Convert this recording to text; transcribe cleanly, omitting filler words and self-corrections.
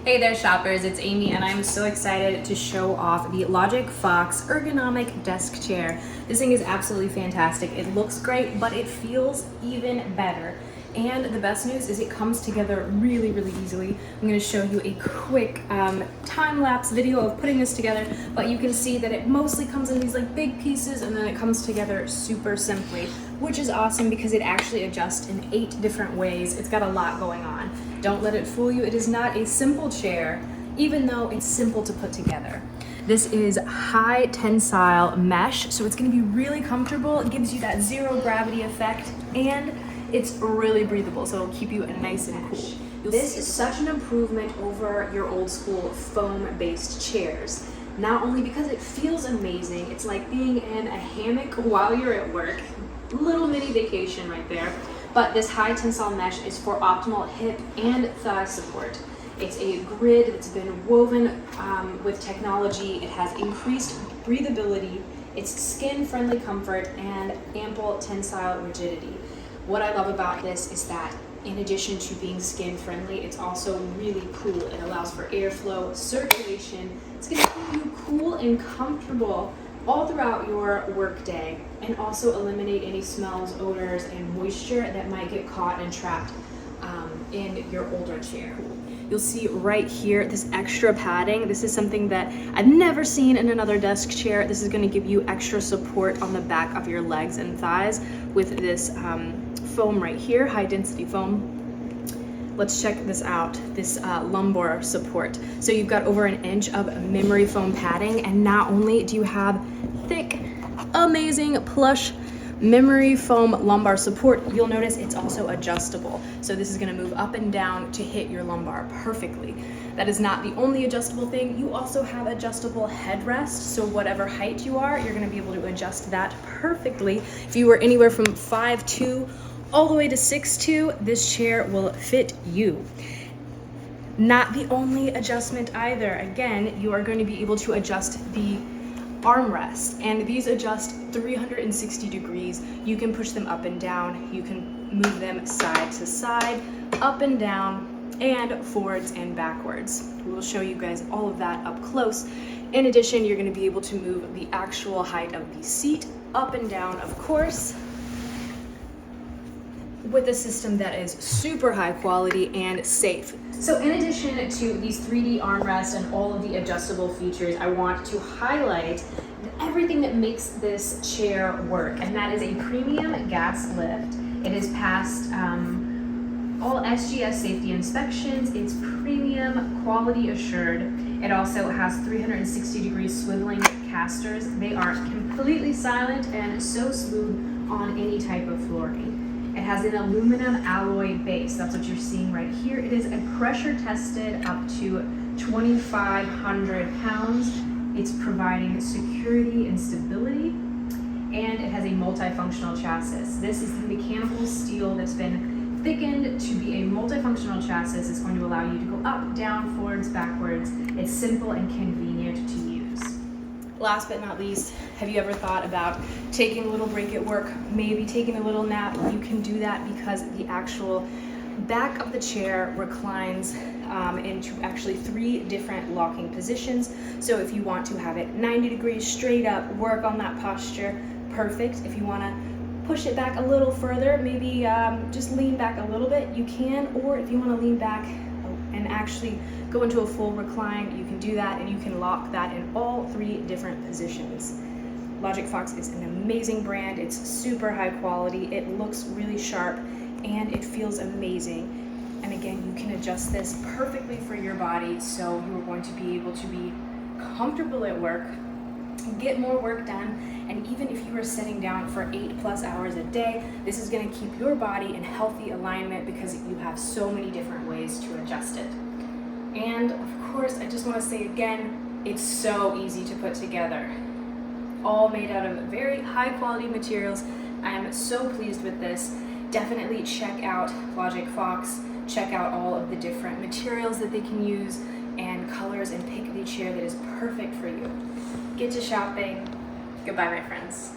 Hey there shoppers, it's Amy and I'm so excited to show off the LogicFox Ergonomic Desk Chair. This thing is absolutely fantastic. It looks great, but it feels even better. And the best news is it comes together really, really easily. I'm going to show you a quick time-lapse video of putting this together, but you can see that it mostly comes in these like big pieces and then it comes together super simply, which is awesome because it actually adjusts in 8 different ways. It's got a lot going on. Don't let it fool you. It is not a simple chair, even though it's simple to put together. This is high tensile mesh, so it's going to be really comfortable. It gives you that zero gravity effect, and it's really breathable, so it'll keep you nice and cool. This is such an improvement over your old school foam-based chairs. Not only because it feels amazing, it's like being in a hammock while you're at work. Little mini vacation right there. But this high tensile mesh is for optimal hip and thigh support. It's a grid that's been woven with technology. It has increased breathability, it's skin-friendly comfort, and ample tensile rigidity. What I love about this is that in addition to being skin-friendly, it's also really cool. It allows for airflow, circulation. It's going to keep you cool and comfortable all throughout your work day, and also eliminate any smells, odors, and moisture that might get caught and trapped in your older chair. You'll see right here this extra padding. This is something that I've never seen in another desk chair. This is going to give you extra support on the back of your legs and thighs with this foam right here, high density foam. Let's check this out, this lumbar support. So you've got over 1 inch of memory foam padding, and not only do you have thick, amazing, plush memory foam lumbar support, you'll notice it's also adjustable. So this is gonna move up and down to hit your lumbar perfectly. That is not the only adjustable thing. You also have adjustable headrest, so whatever height you are, you're gonna be able to adjust that perfectly. If you were anywhere from 5'2" all the way to 6'2", this chair will fit you. Not the only adjustment either. Again, you are going to be able to adjust the armrests, and these adjust 360 degrees. You can push them up and down. You can move them side to side, up and down, and forwards and backwards. We'll show you guys all of that up close. In addition, you're going to be able to move the actual height of the seat up and down, of course, with a system that is super high quality and safe. So in addition to these 3D armrests and all of the adjustable features, I want to highlight everything that makes this chair work, and that is a premium gas lift. It has passed all SGS safety inspections. It's premium, quality assured. It also has 360 degree swiveling casters. They are completely silent and so smooth on any type of flooring. It has an aluminum alloy base. That's what you're seeing right here. It is a pressure tested up to 2,500 pounds. It's providing security and stability, and it has a multifunctional chassis. This is the mechanical steel that's been thickened to be a multifunctional chassis. It's going to allow you to go up, down, forwards, backwards. It's simple and convenient to use. Last but not least, have you ever thought about taking a little break at work, maybe taking a little nap? You can do that because the actual back of the chair reclines into actually 3 different locking positions. So if you want to have it 90 degrees straight up, work on that posture, perfect. If you want to push it back a little further, maybe just lean back a little bit, you can. Or if you want to lean back and actually go into a full recline, you can do that, and you can lock that in all 3 different positions. LogicFox is an amazing brand. It's super high quality. It looks really sharp and it feels amazing. And again, you can adjust this perfectly for your body, so you're going to be able to be comfortable at work, get more work done, and even if you are sitting down for 8+ hours a day, this is going to keep your body in healthy alignment because you have so many different ways to adjust it. And of course, I just want to say again, it's so easy to put together. All made out of very high quality materials. I am so pleased with this. Definitely check out LogicFox, check out all of the different materials that they can use and colors, and pick the chair that is perfect for you. Get to shopping. Goodbye, my friends.